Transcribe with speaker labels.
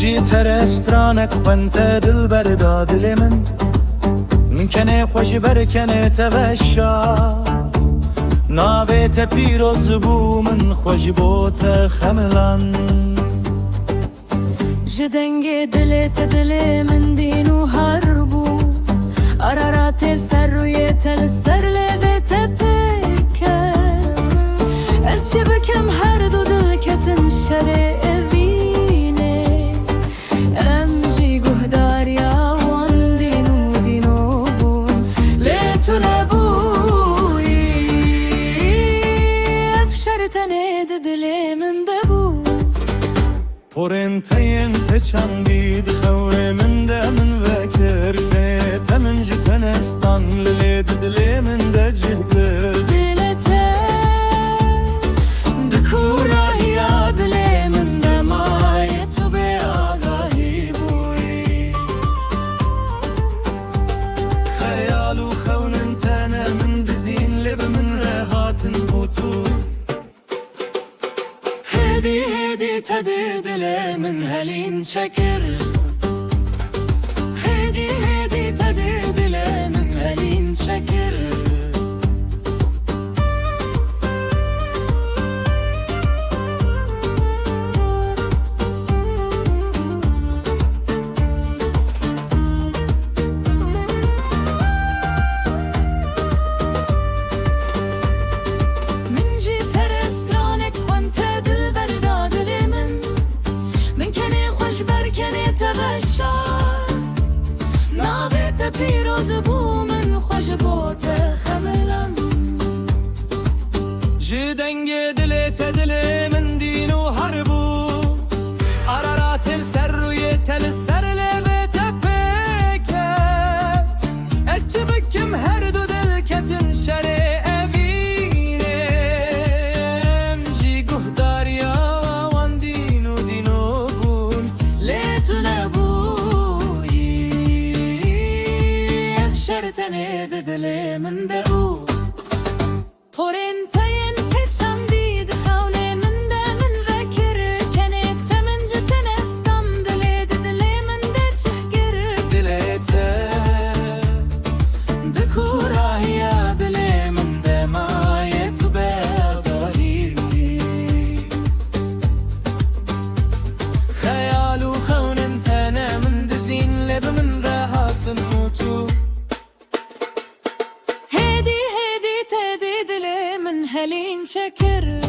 Speaker 1: جيت رسترانك وانت دلبر دادل من كنه خوش برکنه تغشاد نابت پیروز بو من خوش بوت خملان
Speaker 2: جدنگ دلت دل من دینو هربو ارارات السر روی تل سر لبت پکت از چه بکم هر دو دل کتن شره اوینه امجی گهدار یا وان دینو بون لیتو نبوی افشرتنه دل من دبو
Speaker 1: پرنتین تچندید خور من ده من وکر فیت من جتنستان للید دلی من ده جهدر
Speaker 2: دلته دکوراهی دل من ده مای تو به آگاهی بوی
Speaker 1: خیال و خونن تنه من دزین لب من رهاتن بوتو
Speaker 2: هدی تدي دل من هلين شكر هدي تدي دل من هلين شكر من جيت رسترانك وانت دلبر دادل من كنه خوش برکنه تغشار نابت پیروز بو من خوش بوت خملم
Speaker 1: جدنگ دلت دل من دینو هربو ارارات السر روی تل سر لبت پکت از چه بکم هر دو دل کتن شره اوینه امجی گهدار یا وان دینو بون
Speaker 2: لیتو نبوی افشرتنه دل من دبو پرنتین پچندید خونه من ده من وکر کنه تمن جتن استان دل من ده چهگر
Speaker 1: دلته دکوراهی دل من ده مای تو بباری خیال و خونن تنه من دزین لب من راحتن موتو
Speaker 2: هدي تدي دل من هلين شكر